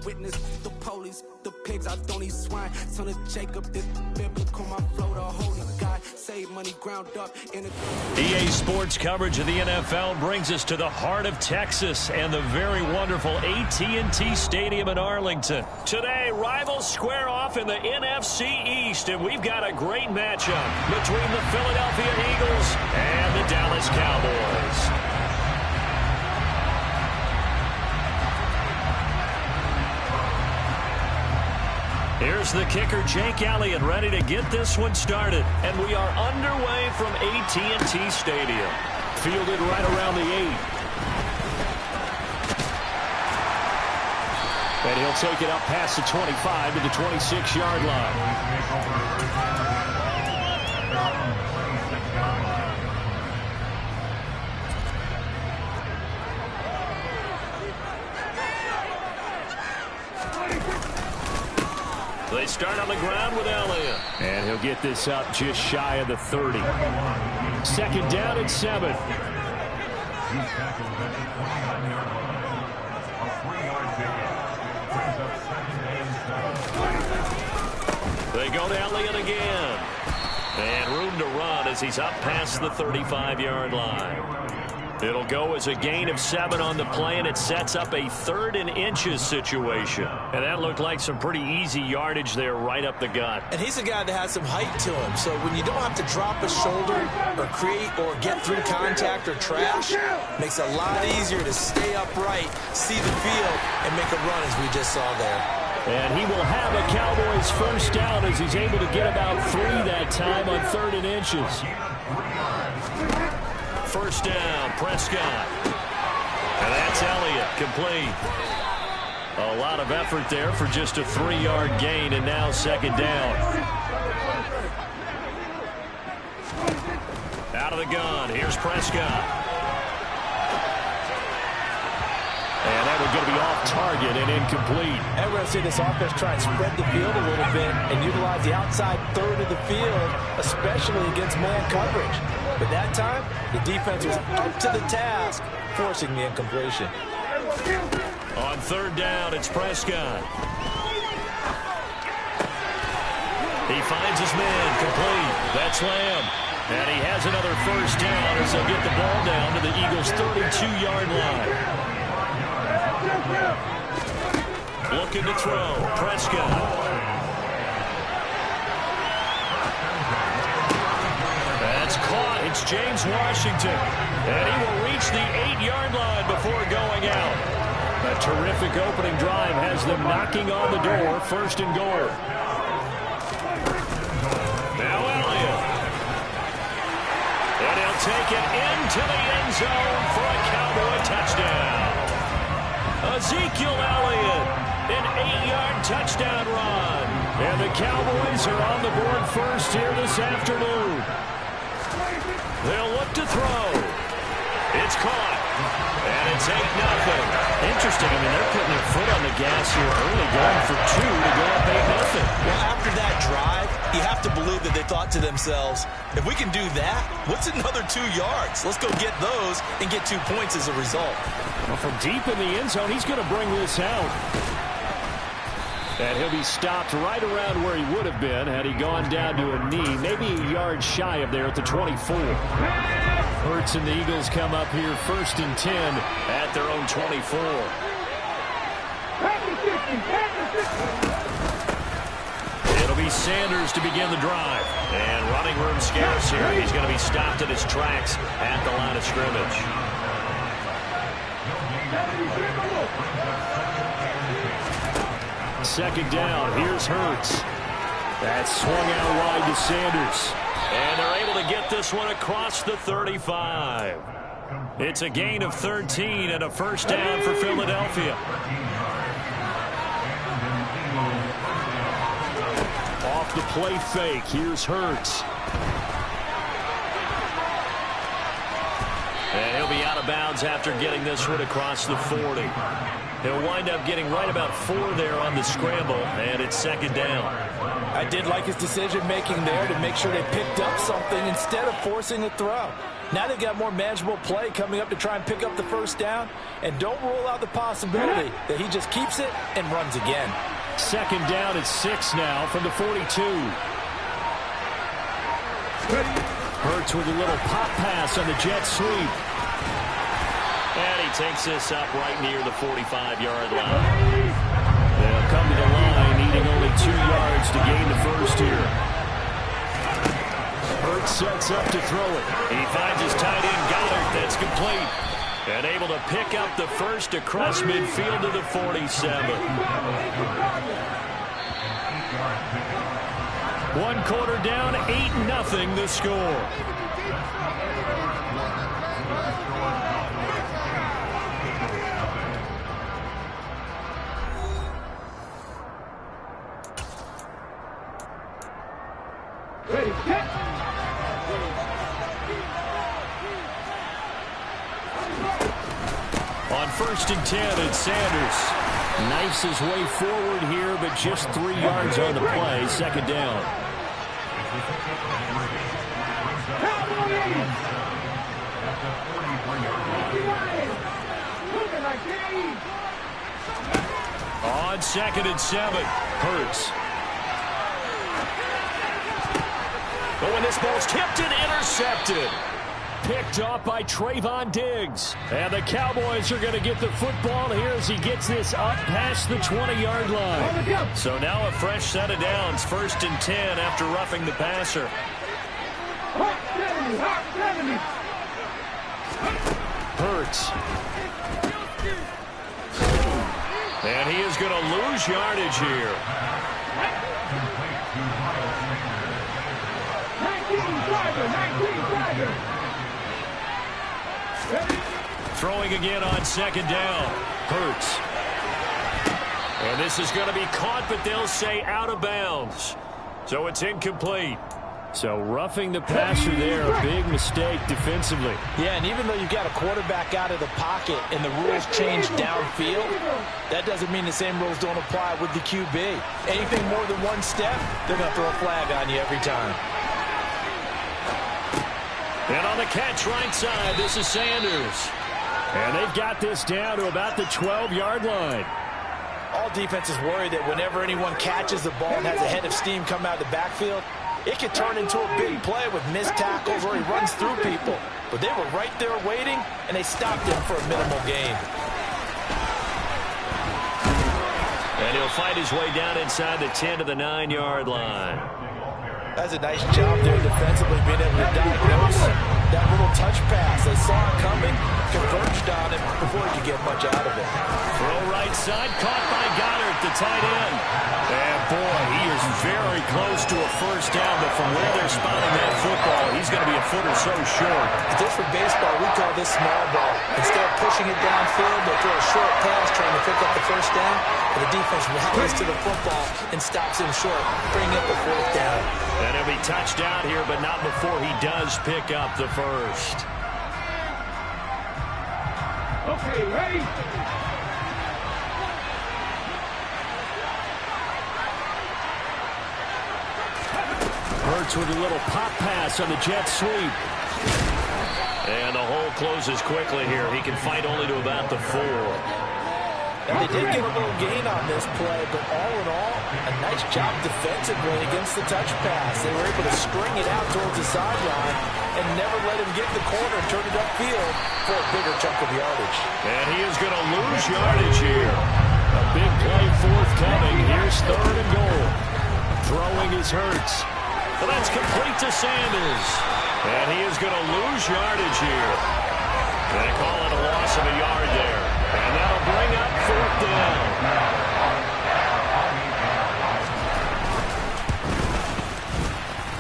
witness. The police, the pigs, I don't eat swine. Son of Jacob, this biblical, my flow, the holy God. Save money ground up in a... EA Sports coverage of the NFL brings us to the heart of Texas and the very wonderful AT&T Stadium in Arlington. Today, rivals square off in the NFC East, and we've got a great matchup between the Philadelphia Eagles and the Dallas Cowboys. Here's the kicker, Jake Elliott, ready to get this one started. And we are underway from AT&T Stadium. Fielded right around the 8. And he'll take it up past the 25 to the 26-yard line. They start on the ground with Elliott. And he'll get this up just shy of the 30. Second down and 7. They go to Elliott again. And room to run as he's up past the 35-yard line. It'll go as a gain of 7 on the play, and it sets up a 3rd and inches situation. And that looked like some pretty easy yardage there right up the gut. And he's a guy that has some height to him. So when you don't have to drop a shoulder or create or get through contact or trash, it makes it a lot easier to stay upright, see the field, and make a run as we just saw there. And he will have a Cowboys first down as he's able to get about 3 that time on 3rd and inches. First down, Prescott. And that's Elliott, complete. A lot of effort there for just a 3-yard gain, and now second down. Out of the gun, here's Prescott. And that was going to be off target and incomplete. And we're going to see this offense try and spread the field a little bit and utilize the outside 3rd of the field, especially against man coverage. But that time, the defense was up to the task, forcing the incompletion. On 3rd down, it's Prescott. He finds his man, complete. That's Lamb. And he has another first down as they'll get the ball down to the Eagles' 32-yard line. Looking to throw, Prescott. That's caught. It's James Washington. And he will reach the 8-yard line before going out. A terrific opening drive has them knocking on the door. 1st and goal. Now Elliott. And he'll take it into the end zone for a Cowboy touchdown. Ezekiel Elliott, an 8-yard touchdown run. And the Cowboys are on the board first here this afternoon. They'll look to throw. It's caught. And it's 8-0. Interesting. I mean, they're putting their foot on the gas here early, going for 2 to go up 8-0. Well, after that drive, you have to believe that they thought to themselves, if we can do that, what's another 2 yards? Let's go get those and get 2 points as a result. Well, from deep in the end zone, he's going to bring this out. And he'll be stopped right around where he would have been had he gone down to a knee, maybe a yard shy of there at the 24. Hurts and the Eagles come up here 1st and 10 at their own 24. It'll be Sanders to begin the drive. And running room scarce here. He's going to be stopped in his tracks at the line of scrimmage. Second down, here's Hurts. That's swung out wide to Sanders. And they're able to get this one across the 35. It's a gain of 13 and a first down for Philadelphia. Off the play fake, here's Hurts. And he'll be out of bounds after getting this one across the 40. He'll wind up getting right about 4 there on the scramble, and it's second down. I did like his decision-making there to make sure they picked up something instead of forcing a throw. Now they've got more manageable play coming up to try and pick up the first down, and don't rule out the possibility that he just keeps it and runs again. Second down at 6 now from the 42. Hurts with a little pop pass on the jet sweep. And he takes this up right near the 45-yard line. They'll come to the line, needing only 2 yards to gain the first here. Hurts sets up to throw it. He finds his tight end, Goddard. That's complete. And able to pick up the first across midfield to the 47. 1 quarter down, 8-0 the score. On 1st and 10, it's Sanders. Knifes his way forward here, but just 3 yards on the play. Second down. On 2nd and 7, Hurts. Oh, and this ball's tipped and intercepted. Picked off by Trayvon Diggs. And the Cowboys are going to get the football here as he gets this up past the 20-yard line. So now a fresh set of downs. 1st and 10 after roughing the passer. Hurts. And he is going to lose yardage here. Throwing again on 2nd down. Hurts. And this is going to be caught, but they'll say out of bounds. So it's incomplete. So roughing the passer there, a big mistake defensively. Yeah, and even though you've got a quarterback out of the pocket and the rules change downfield, that doesn't mean the same rules don't apply with the QB. Anything more than 1 step, they're going to throw a flag on you every time. And on the catch right side, this is Sanders. And they've got this down to about the 12-yard line. All defenses worry that whenever anyone catches the ball and has a head of steam come out of the backfield, it could turn into a big play with missed tackles or he runs through people. But they were right there waiting, and they stopped him for a minimal gain. And he'll fight his way down inside the 10 to the 9-yard line. That's a nice job there defensively, being able to diagnose that little touch pass. They saw it coming, converged on it before he could get much out of it. Throw right side, caught by Goddard, the tight end. And boy, he is very close to a first down, but from where they're spotting that football, he's going to be a foot or so short. Just for baseball, we call this small ball. Instead of pushing it downfield, they throw a short pass trying to pick up the first down, but the defense rallies to the football and stops him short, bringing up the 4th down. And he'll be touched out here, but not before he does pick up the first. Okay, ready? Hurts with a little pop pass on the jet sweep. And the hole closes quickly here. He can fight only to about the 4. And they did get a little gain on this play, but all in all, a nice job defensively against the touch pass. They were able to string it out towards the sideline and never let him get the corner and turn it upfield for a bigger chunk of yardage. And he is going to lose yardage here. A big play forthcoming. Here's 3rd and goal. Throwing is Hurts. Well, that's complete to Sanders. And he is going to lose yardage here. They call it a loss of a yard there. And that'll bring up 4th down.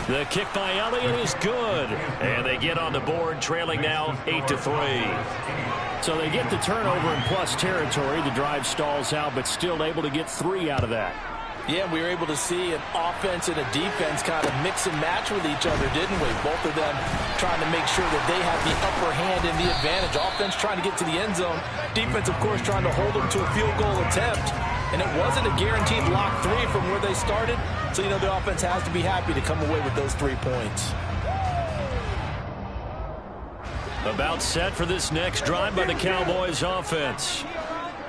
The kick by Elliott is good. And they get on the board, trailing now 8-3. So they get the turnover in plus territory. The drive stalls out, but still able to get 3 out of that. Yeah, we were able to see an offense and a defense kind of mix and match with each other, didn't we? Both of them trying to make sure that they have the upper hand and the advantage. Offense trying to get to the end zone. Defense, of course, trying to hold them to a field goal attempt. And it wasn't a guaranteed lock 3 from where they started. So, you know, the offense has to be happy to come away with those 3 points. About set for this next drive by the Cowboys offense.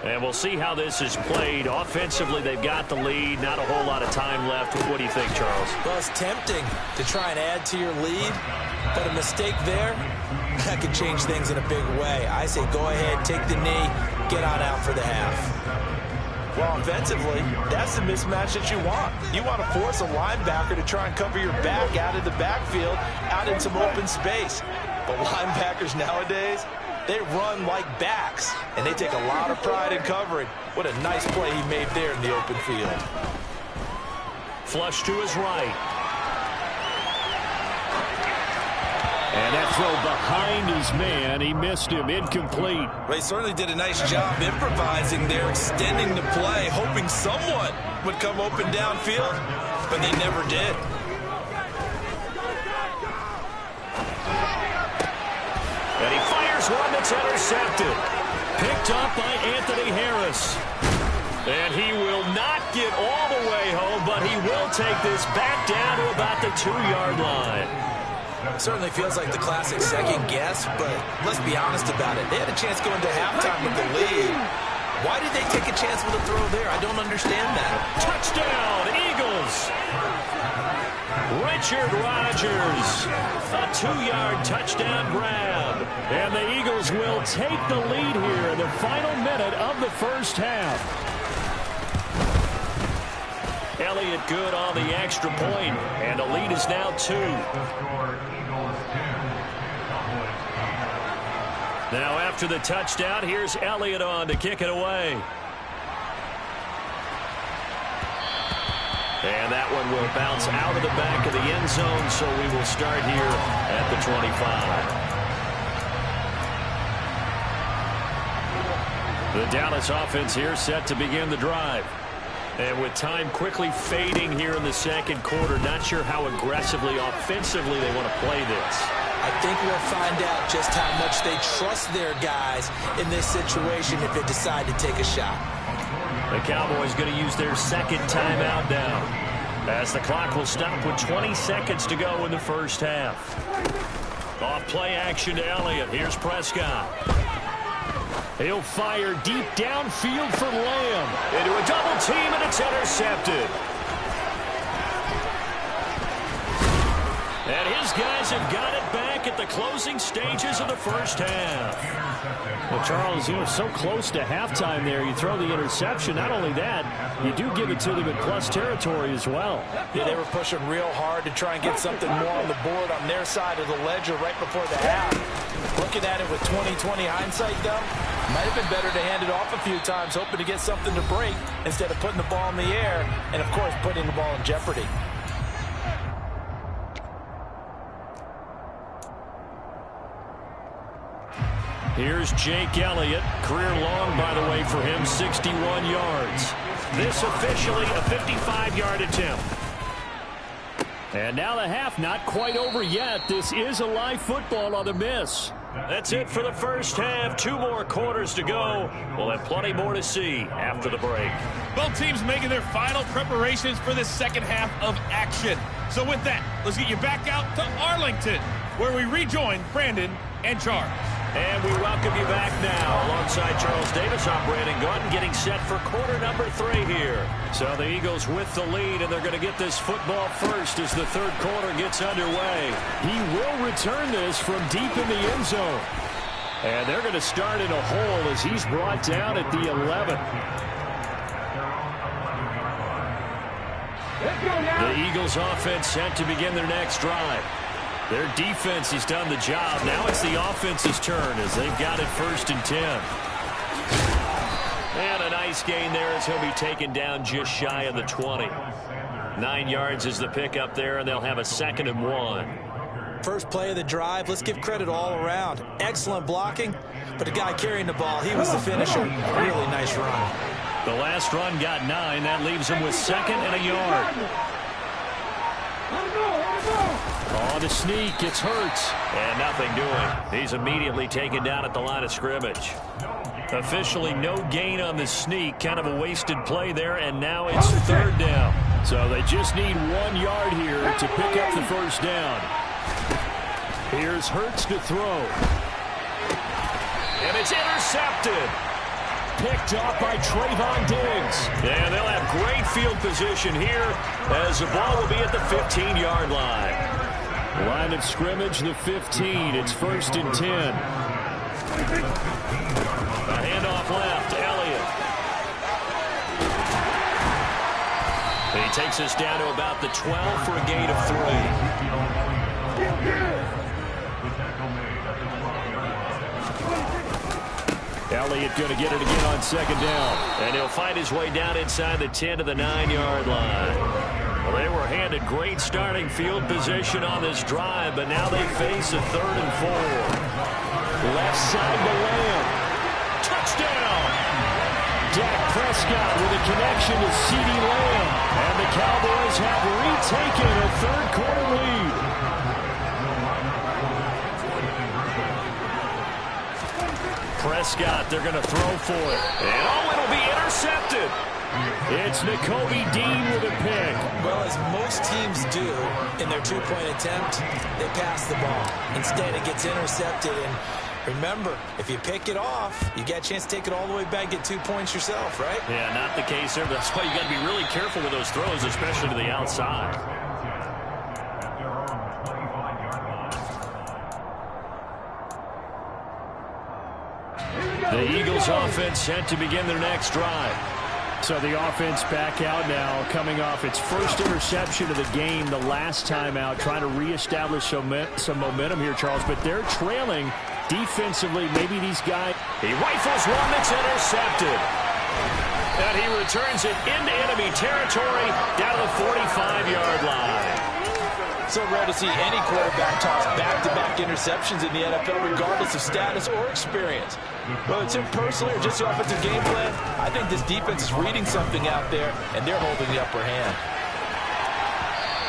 And we'll see how this is played. Offensively, they've got the lead. Not a whole lot of time left. What do you think, Charles? Well, it's tempting to try and add to your lead, but a mistake there, that could change things in a big way. I say go ahead, take the knee, get on out for the half. Well, offensively, that's the mismatch that you want. You want to force a linebacker to try and cover your back out of the backfield, out in some open space. But linebackers nowadays, they run like backs, and they take a lot of pride in covering. What a nice play he made there in the open field. Flush to his right. And that throw behind his man. He missed him. Incomplete. They certainly did a nice job improvising there, extending the play, hoping someone would come open downfield, but they never did. And he fires one that's intercepted. Picked up by Anthony Harris. And he will not get all the way home, but he will take this back down to about the 2-yard line. Certainly feels like the classic second guess, but let's be honest about it. They had a chance going to halftime with the lead. Why did they take a chance with a throw there? I don't understand that. Touchdown, Eagles. Richard Rodgers, a 2-yard touchdown grab. And the Eagles will take the lead here in the final minute of the first half. Elliott good on the extra point, and the lead is now 2. Now after the touchdown, here's Elliott on to kick it away. And that one will bounce out of the back of the end zone, so we will start here at the 25. The Dallas offense here set to begin the drive. And with time quickly fading here in the second quarter, not sure how aggressively, offensively they want to play this. I think we'll find out just how much they trust their guys in this situation if they decide to take a shot. The Cowboys going to use their second timeout now, as the clock will stop with 20 seconds to go in the first half. Off play action to Elliott. Here's Prescott. He'll fire deep downfield for Lamb. Into a double team, and it's intercepted. And his guys have got it back at the closing stages of the first half. Well, Charles, you were so close to halftime there. You throw the interception. Not only that, you do give it to them in plus territory as well. Yeah, they were pushing real hard to try and get something more on the board on their side of the ledger right before the half. Looking at it with 20/20 hindsight, though, might have been better to hand it off a few times, hoping to get something to break instead of putting the ball in the air and, of course, putting the ball in jeopardy. Here's Jake Elliott. Career long, by the way, for him, 61 yards. This officially a 55-yard attempt. And now the half not quite over yet. This is a live football on the miss. That's it for the first half. 2 more quarters to go. We'll have plenty more to see after the break. Both teams making their final preparations for this second half of action. So with that, let's get you back out to Arlington, where we rejoin Brandon and Charles. And we welcome you back now. Alongside Charles Davis, I'm Brandon Gaudin, getting set for quarter number 3 here. So the Eagles with the lead, and they're going to get this football first as the third quarter gets underway. He will return this from deep in the end zone. And they're going to start in a hole as he's brought down at the 11. The Eagles offense set to begin their next drive. Their defense has done the job. Now it's the offense's turn as they've got it 1st and 10. And a nice gain there as he'll be taken down just shy of the 20. 9 yards is the pickup there, and they'll have a 2nd and 1. First play of the drive, let's give credit all around. Excellent blocking, but the guy carrying the ball, he was the finisher. Really nice run. The last run got 9. That leaves him with 2nd and a yard. Oh, the sneak. It's Hurts. And nothing doing. He's immediately taken down at the line of scrimmage. Officially no gain on the sneak. Kind of a wasted play there, and now it's 3rd down. So they just need 1 yard here to pick up the 1st down. Here's Hurts to throw. And it's intercepted. Picked off by Trayvon Diggs. And they'll have great field position here as the ball will be at the 15-yard line. Line of scrimmage, the 15. It's 1st and 10. A handoff left, Elliott. He takes us down to about the 12 for a gain of 3. Elliott going to get it again on 2nd down. And he'll find his way down inside the 10 to the 9-yard line. Well, they were handed great starting field position on this drive, but now they face a 3rd and 4. Left side to Lamb. Touchdown! Dak Prescott with a connection to CeeDee Lamb. And the Cowboys have retaken a 3rd-quarter lead. Prescott, they're going to throw for it. And it'll be intercepted. It's Nakobe Dean with a pick. Well, as most teams do in their 2-point attempt, they pass the ball. Instead, it gets intercepted. And remember, if you pick it off, you get a chance to take it all the way back, get 2 points yourself, right? Yeah, not the case there. That's why you got to be really careful with those throws, especially to the outside. The Eagles offense set to begin their next drive. So the offense back out now, coming off its first interception of the game the last time out, trying to reestablish some momentum here, Charles. But they're trailing defensively. Maybe these guys... He rifles one that's intercepted. And he returns it into enemy territory down to the 45-yard line. So rare to see any quarterback toss back-to-back interceptions in the NFL, regardless of status or experience. Whether it's him personally or just the offensive game plan, I think this defense is reading something out there, and they're holding the upper hand.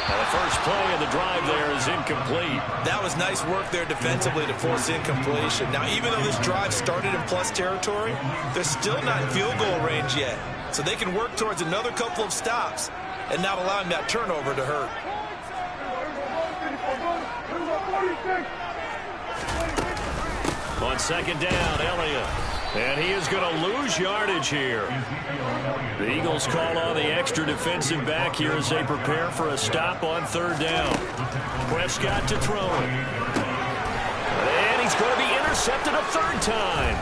Now the first play of the drive there is incomplete. That was nice work there defensively to force incompletion. Now, even though this drive started in plus territory, they're still not in field goal range yet. So they can work towards another couple of stops and not allowing that turnover to hurt. On 2nd down, Elliott. And he is going to lose yardage here. The Eagles call on the extra defensive back here as they prepare for a stop on 3rd down. Prescott to throw it. And he's going to be intercepted a 3rd time.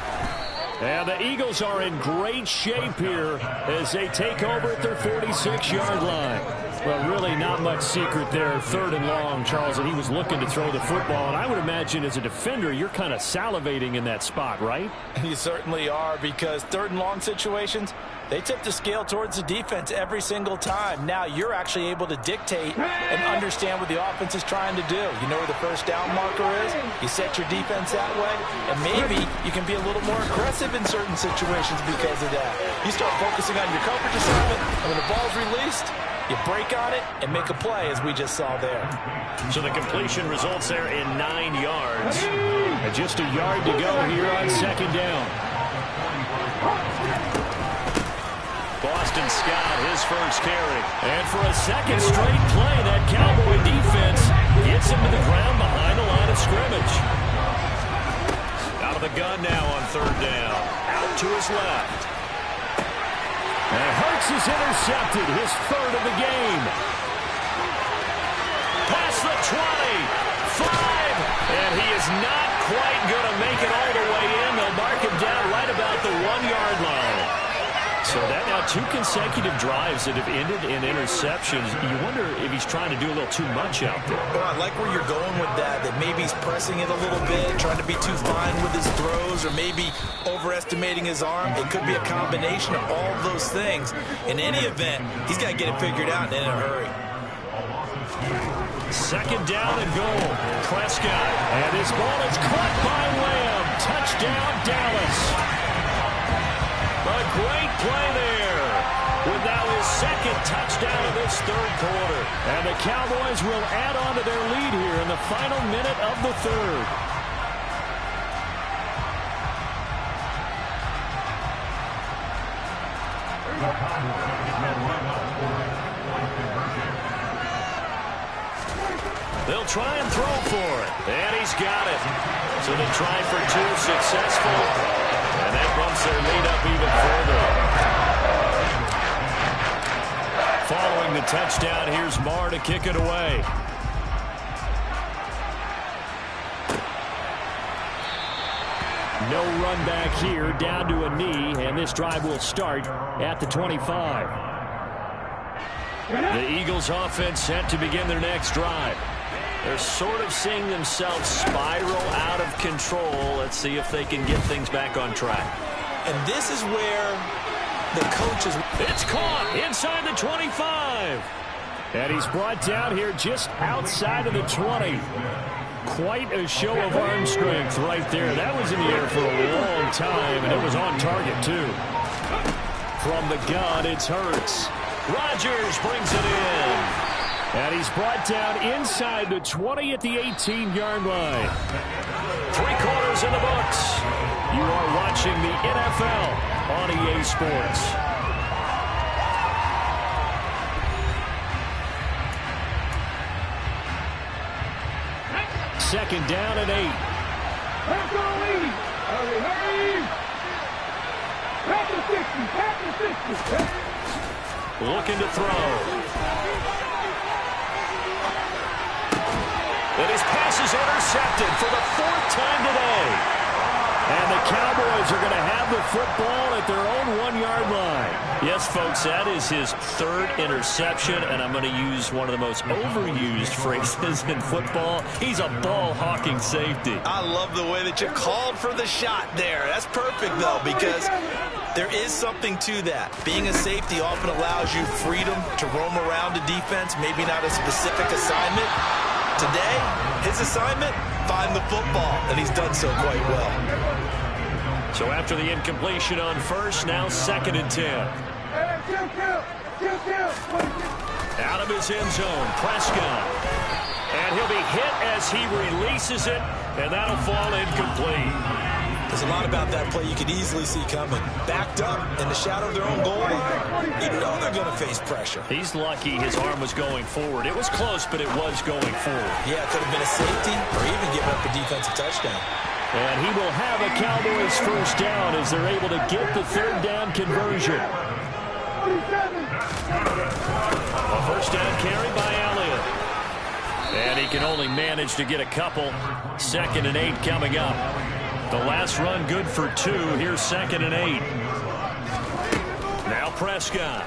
And the Eagles are in great shape here as they take over at their 46-yard line. Well, really not much secret there. 3rd and long, Charles, and he was looking to throw the football. And I would imagine as a defender, you're kind of salivating in that spot, right? You certainly are, because 3rd and long situations, they tip the scale towards the defense every single time. Now you're actually able to dictate and understand what the offense is trying to do. You know where the first down marker is. You set your defense that way, and maybe you can be a little more aggressive in certain situations because of that. You start focusing on your coverage assignment, and when the ball's released, you break on it and make a play, as we just saw there. So the completion results there in 9 yards. And just a yard to go here on 2nd down. Boston Scott, his first carry. And for a second straight play, that Cowboy defense gets him to the ground behind the line of scrimmage. Out of the gun now on 3rd down. Out to his left. And Hurts is intercepted, his 3rd of the game. Past the 20, 5, and he is not quite going to make it all the way in. They'll mark him down right about the 1-yard line. So that now 2 consecutive drives that have ended in interceptions. You wonder if he's trying to do a little too much out there. Well, I like where you're going with that maybe he's pressing it a little bit, trying to be too fine with his throws, or maybe overestimating his arm. It could be a combination of all of those things. In any event, he's got to get it figured out and in a hurry. 2nd down and goal. Prescott. And this ball is caught by Lamb. Touchdown, Dallas. A great play there. second touchdown of this third quarter. And the Cowboys will add on to their lead here in the final minute of the third. They'll try and throw for it. And he's got it. So the try for two successful. And that bumps their lead up even further. Following the touchdown, here's Marr to kick it away. No run back here, down to a knee, and this drive will start at the 25. The Eagles offense set to begin their next drive. They're sort of seeing themselves spiral out of control. Let's see if they can get things back on track. And this is where the coaches... It's caught inside the 25. And he's brought down here just outside of the 20. Quite a show of arm strength right there. That was in the air for a long time, and it was on target, too. From the gun, it's Hurts. Rodgers brings it in. And he's brought down inside the 20 at the 18-yard line. 3 quarters in the books. You are watching the NFL on EA Sports. Second down and 8. Let's go, Lee. Hurry, hurry. Back to 60, back to 60. Looking to throw. And his pass is intercepted for the 4th time today. And the Cowboys are going to have the football at their own 1-yard line. Yes, folks, that is his 3rd interception, and I'm going to use one of the most overused phrases in football. He's a ball-hawking safety. I love the way that you called for the shot there. That's perfect, though, because there is something to that. Being a safety often allows you freedom to roam around the defense, maybe not a specific assignment. Today, his assignment, find the football, and he's done so quite well. So after the incompletion on first, now 2nd and 10. Out of his end zone, Prescott. And he'll be hit as he releases it, and that'll fall incomplete. There's a lot about that play you could easily see coming. Backed up in the shadow of their own goal line. You know they're going to face pressure. He's lucky his arm was going forward. It was close, but it was going forward. Yeah, it could have been a safety or even giving up a defensive touchdown. And he will have a Cowboys first down as they're able to get the 3rd down conversion. A first down carry by Elliott. And he can only manage to get a couple. 2nd and 8 coming up. The last run good for 2. Here's 2nd and 8. Now Prescott.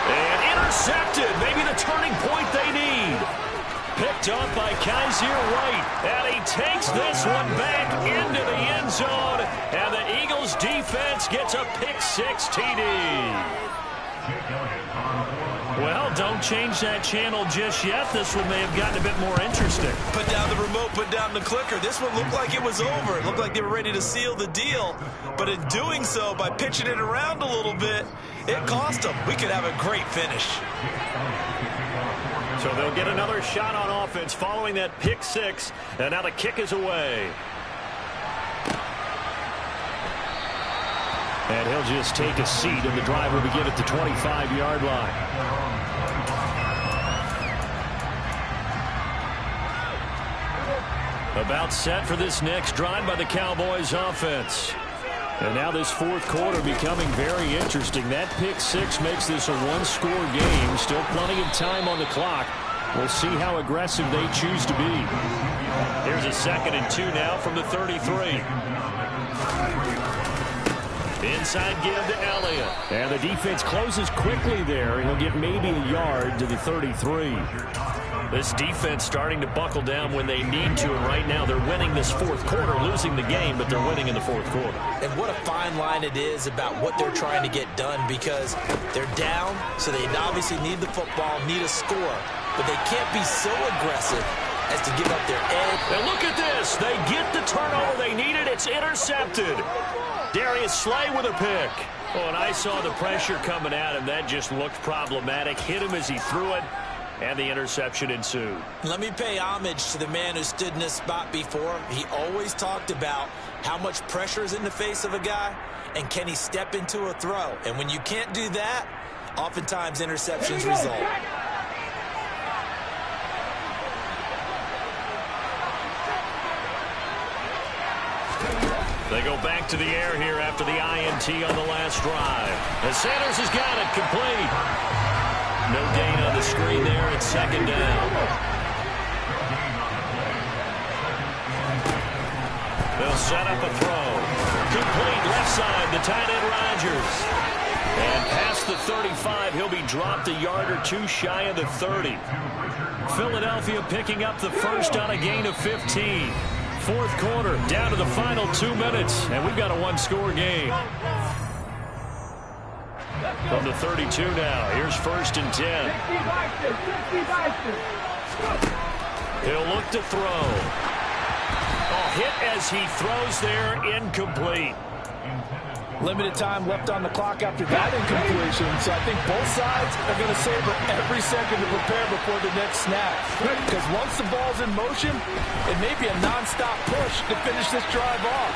And intercepted. Maybe the turning point they need. Picked up by Kaiser White. And he takes this one back into the end zone. And the Eagles defense gets a pick-6 TD. Well, don't change that channel just yet. This one may have gotten a bit more interesting. Put down the remote, put down the clicker. This one looked like it was over. It looked like they were ready to seal the deal. But in doing so, by pitching it around a little bit, it cost them. We could have a great finish. So they'll get another shot on offense following that pick-6. And now the kick is away. And he'll just take a seat, and the drive will begin at the 25-yard line. About set for this next drive by the Cowboys offense. And now this 4th quarter becoming very interesting. That pick-6 makes this a 1-score game. Still plenty of time on the clock. We'll see how aggressive they choose to be. Here's a 2nd and 2 now from the 33. Inside give to Elliott. And the defense closes quickly there. He'll get maybe a yard to the 33. This defense starting to buckle down when they need to, and right now they're winning this 4th quarter, losing the game, but they're winning in the 4th quarter. And what a fine line it is about what they're trying to get done, because they're down, so they obviously need the football, need a score, but they can't be so aggressive as to give up their edge. And look at this. They get the turnover they needed. It's intercepted. Darius Slay with a pick. Oh, and I saw the pressure coming at him. That just looked problematic. Hit him as he threw it, and the interception ensued. Let me pay homage to the man who stood in this spot before. He always talked about how much pressure is in the face of a guy, and can he step into a throw. And when you can't do that, oftentimes interceptions result. They go back to the air here after the INT on the last drive. And Sanders has got it complete. No gain on the screen there. It's second down. They'll set up a throw. Complete left side, the tight end Rodgers. And past the 35, he'll be dropped a yard or two shy of the 30. Philadelphia picking up the first on a gain of 15. Fourth quarter, down to the final 2 minutes, and we've got a one-score game. From the 32 now, here's first and 10. He'll look to throw. Oh, hit as he throws there, incomplete. Limited time left on the clock after that incompletion, so I think both sides are going to savor every second to prepare before the next snap. Because once the ball's in motion, it may be a non-stop push to finish this drive off.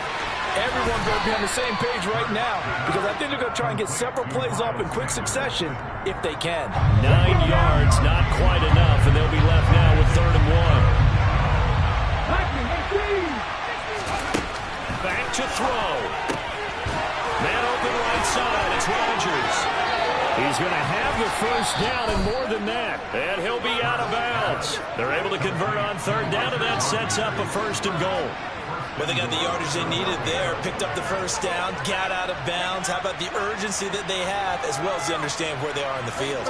Everyone's going to be on the same page right now because I think they're going to try and get several plays off in quick succession if they can. 9 yards, not quite enough, and they'll be left now with 3rd and 1. Back to throw. Man open right side, it's Rodgers. He's going to have the first down and more than that. And he'll be out of bounds. They're able to convert on 3rd down, and that sets up a 1st and goal. Well, they got the yardage they needed there, picked up the first down, got out of bounds. How about the urgency that they have, as well as they understand where they are in the field?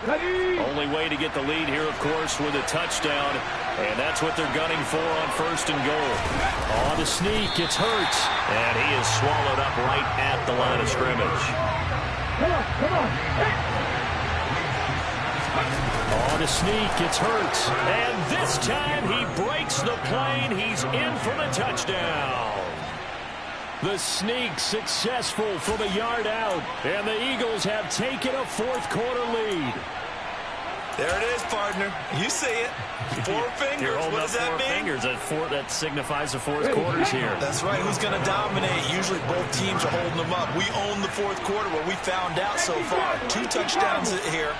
Only way to get the lead here, of course, with a touchdown. And that's what they're gunning for on 1st and goal. On the sneak, it's Hurts. And he is swallowed up right at the line of scrimmage. On the sneak, it's Hurts. And this time he breaks the plane. He's in for the touchdown. The sneak successful from a yard out. And the Eagles have taken a fourth quarter lead. There it is, partner. You see it. 4 fingers. What does that mean? Fingers. That signifies the fourth quarter's here. That's right. Who's going to dominate? Usually both teams are holding them up. We own the fourth quarter, what we found out so far. 2 touchdowns here,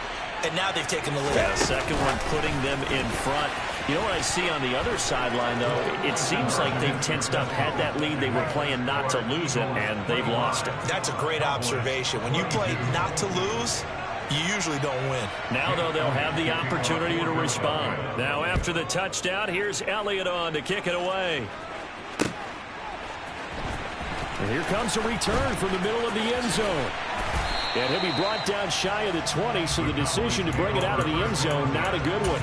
and now they've taken the lead. Yeah, second one putting them in front. You know what I see on the other sideline, though? It seems like they've tensed up, had that lead. They were playing not to lose it, and they've lost it. That's a great observation. When you play not to lose, you usually don't win. Now, though, they'll have the opportunity to respond. Now, after the touchdown, here's Elliott on to kick it away. And here comes a return from the middle of the end zone. And he'll be brought down shy of the 20, so the decision to bring it out of the end zone, not a good one.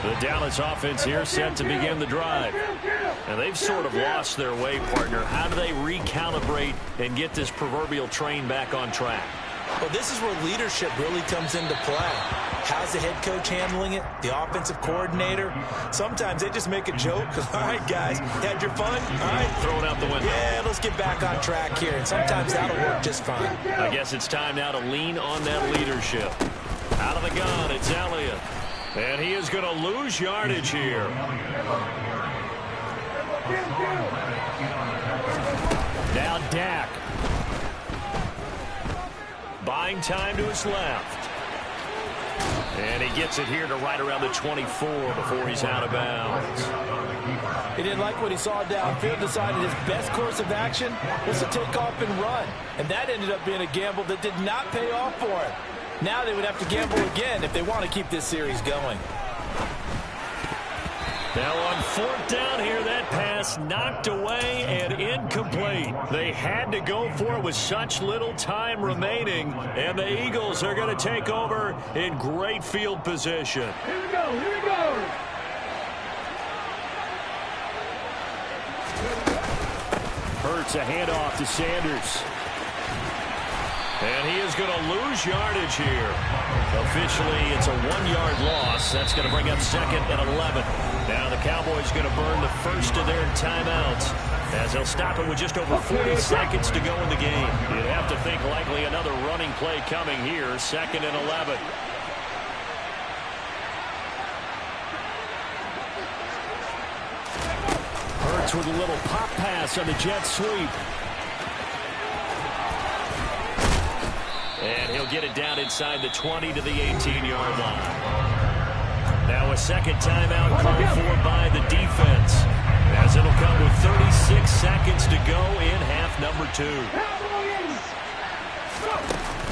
The Dallas offense here set to begin the drive. And they've sort of lost their way, partner. How do they recalibrate and get this proverbial train back on track? Well, this is where leadership really comes into play. How's the head coach handling it? The offensive coordinator? Sometimes they just make a joke. All right, guys, had your fun? All right. Throw it out the window. Yeah, let's get back on track here. And sometimes that'll work just fine. I guess it's time now to lean on that leadership. Out of the gun, it's Elliott. And he is going to lose yardage here. Now Dak. Buying time to his left. And he gets it here to right around the 24 before he's out of bounds. He didn't like what he saw downfield, decided his best course of action was to take off and run. And that ended up being a gamble that did not pay off for him. Now they would have to gamble again if they want to keep this series going. Now on 4th down here, that pass knocked away and incomplete. They had to go for it with such little time remaining, and the Eagles are going to take over in great field position. Here we go, here we go. Hurts a handoff to Sanders. And he is going to lose yardage here. Officially, it's a 1-yard loss. That's going to bring up 2nd and 11. Now the Cowboys going to burn the first of their timeouts as they'll stop it with just over 40 seconds to go in the game. You'd have to think likely another running play coming here. 2nd and 11. Hurts with a little pop pass on the jet sweep. And he'll get it down inside the 20 to the 18-yard line. Now a second timeout called for by the defense, as it'll come with 36 seconds to go in half number 2.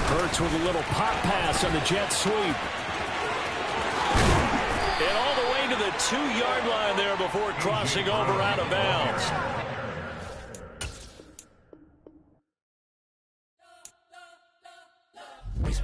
Hurts with a little pop pass on the jet sweep. And all the way to the 2-yard line there before crossing over out of bounds.